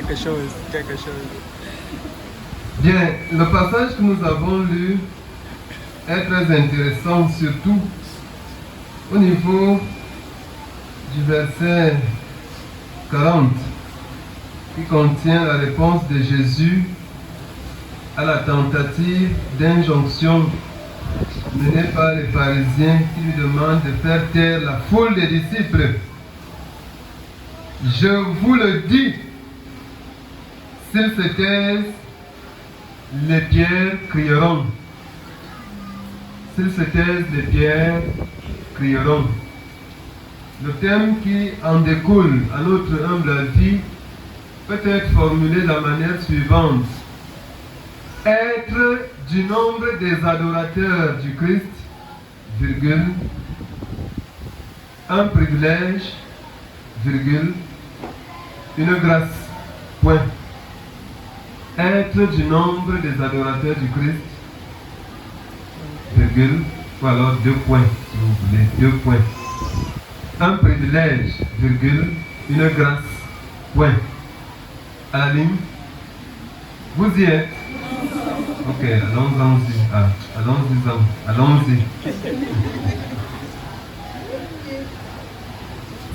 quelque chose. Bien, le passage que nous avons lu est très intéressant, surtout au niveau du verset 40, qui contient la réponse de Jésus à la tentative d'injonction menée par les pharisiens qui lui demandent de faire taire la foule des disciples. Je vous le dis, s'ils se taisent, les pierres crieront. S'ils se taisent, les pierres crieront. Le thème qui en découle à notre humble avis peut être formulé de la manière suivante. Être du nombre des adorateurs du Christ, virgule, un privilège, virgule, une grâce, point. Être du nombre des adorateurs du Christ, virgule, ou alors 2 points, si vous voulez, 2 points. Un privilège, virgule, une grâce, point. À la ligne, vous y êtes. Ok, allons-y.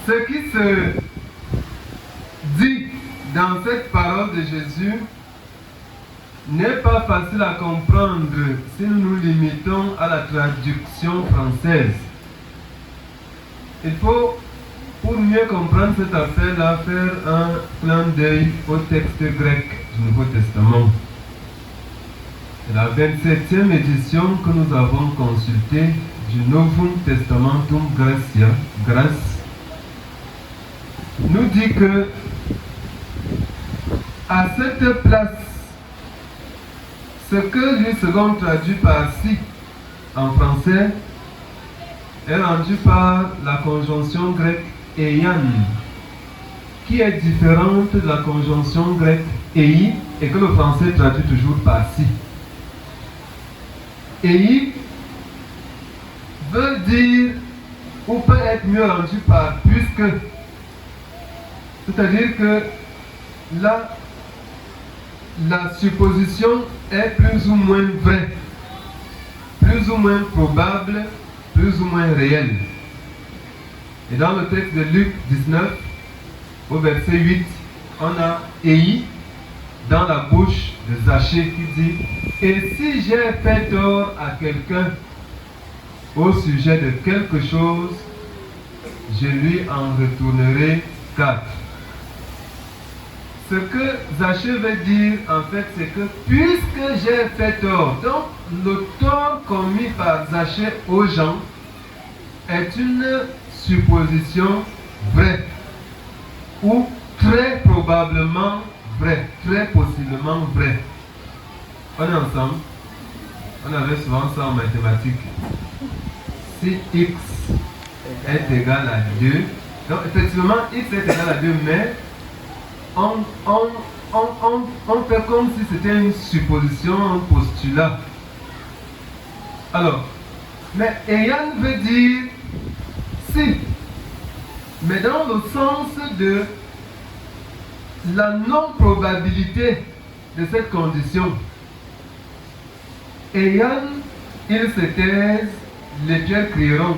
Ce qui se dit dans cette parole de Jésus n'est pas facile à comprendre si nous nous limitons à la traduction française. Il faut, pour mieux comprendre cette affaire-là, faire un clin d'œil au texte grec du Nouveau Testament. C'est la 27e édition que nous avons consultée du Novum Testamentum Gracia, grâce, nous dit que à cette place, ce que lui second traduit par si en français est rendu par la conjonction grecque eian, qui est différente de la conjonction grecque ei et que le français traduit toujours par si. Ei veut dire ou peut être mieux rendu par puisque, c'est-à-dire que là, la supposition est plus ou moins vraie, plus ou moins probable, plus ou moins réelle. Et dans le texte de Luc 19, au verset 8, on a ei dans la bouche de Zachée qui dit « Et si j'ai fait tort à quelqu'un au sujet de quelque chose, je lui en retournerai 4. » Ce que Zachée veut dire, en fait, c'est que puisque j'ai fait tort, donc le tort commis par Zachée aux gens est une supposition vraie ou très probablement vraie, très possiblement vraie. On est ensemble. On avait souvent ça en mathématiques. Si x est égal à 2, donc effectivement x est égal à 2, mais on fait comme si c'était une supposition, un postulat. Alors, mais ayant veut dire si, mais dans le sens de la non-probabilité de cette condition. Ayant, ils se taisent, les pierres crieront.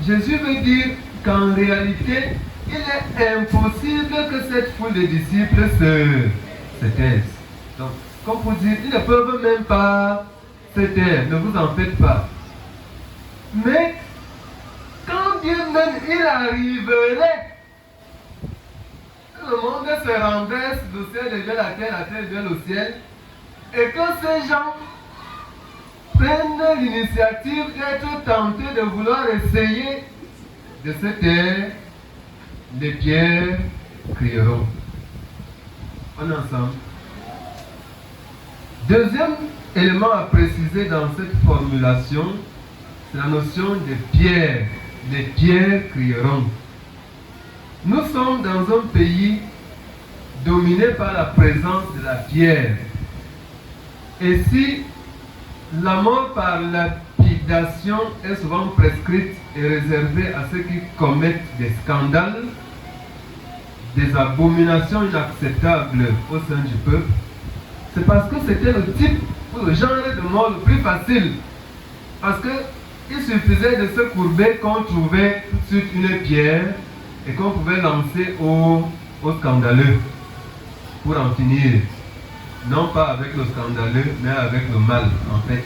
Jésus veut dire qu'en réalité, il est impossible que cette foule de disciples se taise. Donc, comme pour dire, ils ne peuvent même pas se taire, ne vous en faites pas. Mais, quand Dieu même, il arriverait, le monde se renverse, le ciel devient la terre devient le ciel, et que ces gens prennent l'initiative d'être tentés de vouloir essayer de se taire, les pierres crieront. On est ensemble. Deuxième élément à préciser dans cette formulation, c'est la notion de pierre. Les pierres crieront. Nous sommes dans un pays dominé par la présence de la pierre. Et si la mort par lapidation est souvent prescrite et réservée à ceux qui commettent des scandales, des abominations inacceptables au sein du peuple, c'est parce que c'était le type ou le genre de mort le plus facile. Parce qu'il suffisait de se courber qu'on trouvait tout de suite une pierre et qu'on pouvait lancer au scandaleux pour en finir. Non pas avec le scandaleux, mais avec le mal en fait.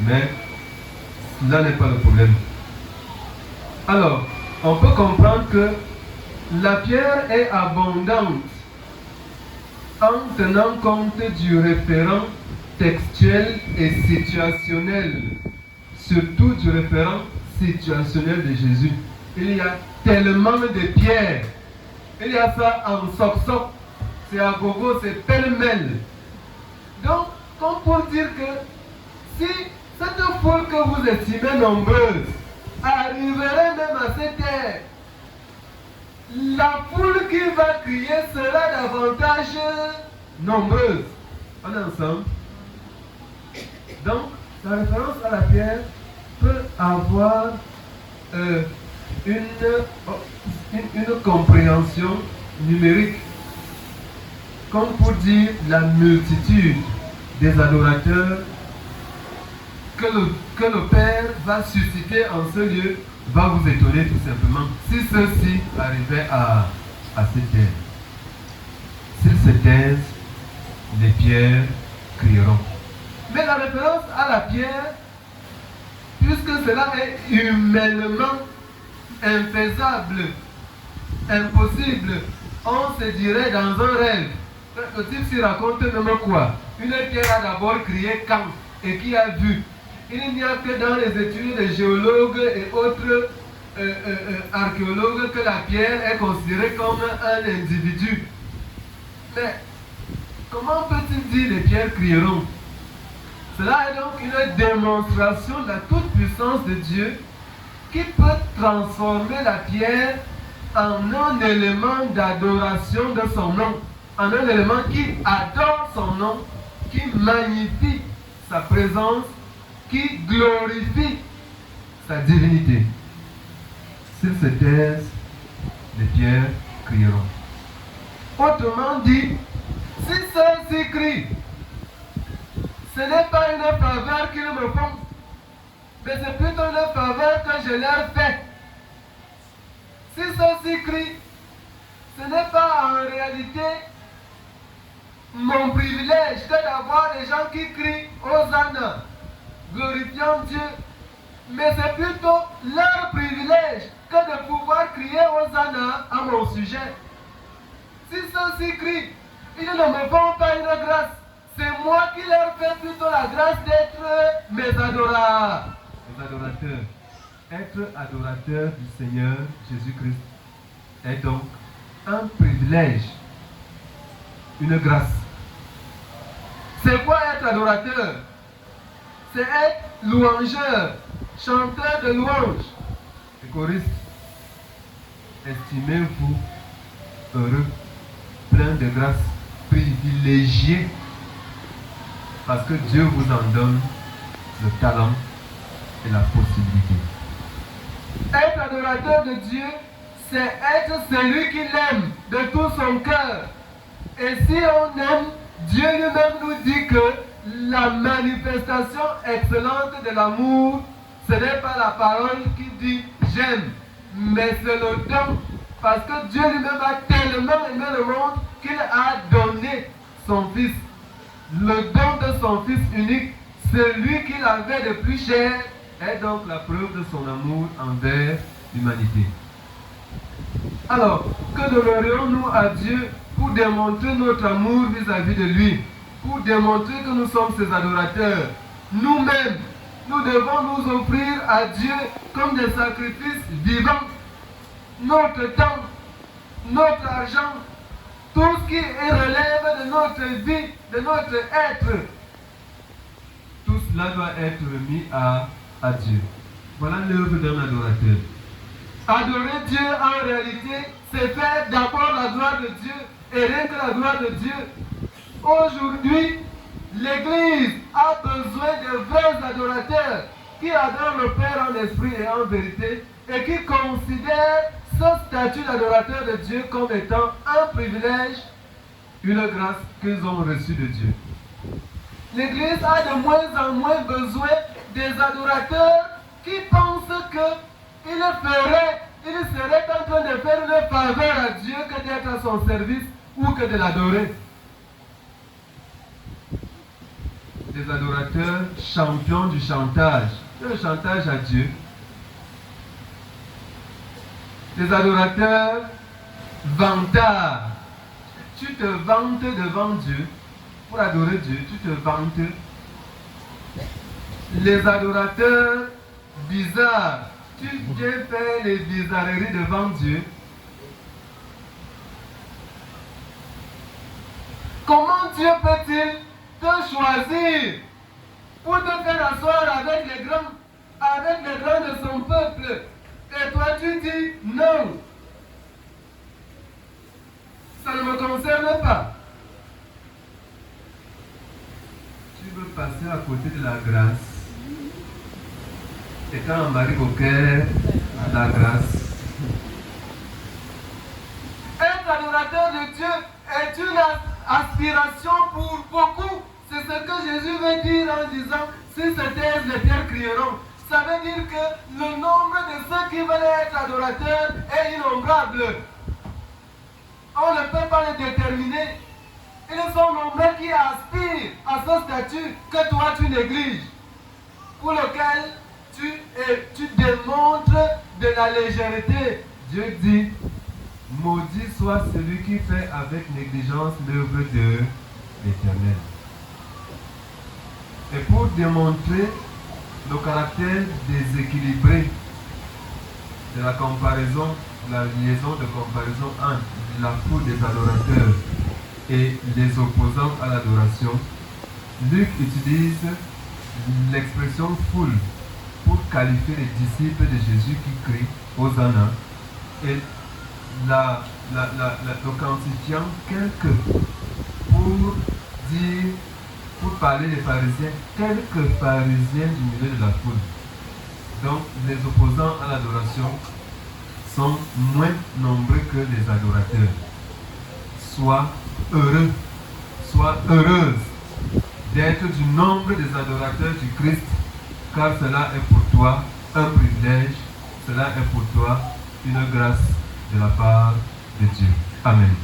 Mais là n'est pas le problème. Alors, on peut comprendre que la pierre est abondante en tenant compte du référent textuel et situationnel, surtout du référent situationnel de Jésus. Il y a tellement de pierres. Il y a ça en soc-soc, c'est à gogo, c'est pêle-mêle. Donc, comme pour dire que si cette foule que vous estimez nombreuse arriverait même à cette terre, la foule qui va crier sera davantage nombreuse. On est ensemble. Donc, la référence à la pierre peut avoir une compréhension numérique, comme pour dire la multitude des adorateurs que le Père va susciter en ce lieu va vous étonner tout simplement. Si ceux-ci arrivaient à se taire, s'ils se taisent, les pierres crieront. Mais la référence à la pierre, puisque cela est humainement infaisable, impossible, on se dirait dans un rêve. Le type s'y raconte même quoi? Une pierre a d'abord crié quand et qui a vu. Il n'y a que dans les études des géologues et autres archéologues que la pierre est considérée comme un individu. Mais comment peut-il dire les pierres crieront? Cela est donc une démonstration de la toute-puissance de Dieu qui peut transformer la pierre en un élément d'adoration de son nom, en un élément qui adore son nom, qui magnifie sa présence, qui glorifie sa divinité. S'ils se taisent, les pierres crieront. Autrement dit, si ceux-ci crient, ce n'est pas une faveur qu'ils me font, mais c'est plutôt une faveur que je leur fais. Si ceux-ci crient, ce n'est pas en réalité mon privilège que d'avoir des gens qui crient Hosanna, glorifiant Dieu, mais c'est plutôt leur privilège que de pouvoir crier Hosanna à mon sujet. Si ceux-ci crient, ils ne me font pas une grâce. C'est moi qui leur fais plutôt la grâce d'être mes adorateurs. Être adorateur du Seigneur Jésus-Christ est donc un privilège, une grâce. C'est quoi être adorateur? C'est être louangeur, chanteur de louange. Les choristes, estimez-vous heureux, plein de grâce, privilégié, parce que Dieu vous en donne le talent et la possibilité. Être adorateur de Dieu, c'est être celui qui l'aime de tout son cœur. Et si on aime, Dieu lui-même nous dit que la manifestation excellente de l'amour, ce n'est pas la parole qui dit j'aime, mais c'est le don. Parce que Dieu lui-même a tellement aimé le monde qu'il a donné son Fils. Le don de son Fils unique, celui qu'il avait de plus cher, est donc la preuve de son amour envers l'humanité. Alors, que donnerions-nous à Dieu pour démontrer notre amour vis-à-vis de lui, pour démontrer que nous sommes ses adorateurs? Nous-mêmes, nous devons nous offrir à Dieu comme des sacrifices vivants. Notre temps, notre argent, tout ce qui relève de notre vie, de notre être, tout cela doit être remis à Dieu. Voilà l'œuvre d'un adorateur. Adorer Dieu en réalité, c'est faire d'abord la gloire de Dieu et rien que la gloire de Dieu. Aujourd'hui, l'Église a besoin de vrais adorateurs qui adorent le Père en esprit et en vérité et qui considèrent ce statut d'adorateur de Dieu comme étant un privilège, une grâce qu'ils ont reçue de Dieu. L'Église a de moins en moins besoin des adorateurs qui pensent qu'ils seraient en train de faire une faveur à Dieu que d'être à son service ou que de l'adorer. Des adorateurs champions du chantage. Le chantage à Dieu. Des adorateurs vantards. Tu te vantes devant Dieu. Pour adorer Dieu, tu te vantes. Les adorateurs bizarres. Tu viens faire les bizarreries devant Dieu. Comment Dieu peut-il te choisir pour te faire asseoir avec les grands de son peuple? Et toi tu dis non. Ça ne me concerne pas. Tu veux passer à côté de la grâce. Et quand on marie au cœur, la grâce. Être adorateur de Dieu est une aspiration pour beaucoup. C'est ce que Jésus veut dire en disant, si se taisent, les pierres crieront. Ça veut dire que le nombre de ceux qui veulent être adorateurs est innombrable. On ne peut pas le déterminer. Ils sont nombreux qui aspirent à ce statut que toi tu négliges, pour lequel tu démontres de la légèreté. Dieu dit, maudit soit celui qui fait avec négligence l'œuvre de l'Éternel. Et pour démontrer le caractère déséquilibré de la comparaison, la liaison de comparaison entre la foule des adorateurs et les opposants à l'adoration, Luc utilise l'expression foule pour qualifier les disciples de Jésus qui crient Hosanna et le quantifiant quelques pour parler des pharisiens, quelques pharisiens du milieu de la foule. Donc les opposants à l'adoration sont moins nombreux que les adorateurs. Sois heureux, sois heureuse d'être du nombre des adorateurs du Christ, car cela est pour toi un privilège, cela est pour toi une grâce de la part de Dieu. Amen.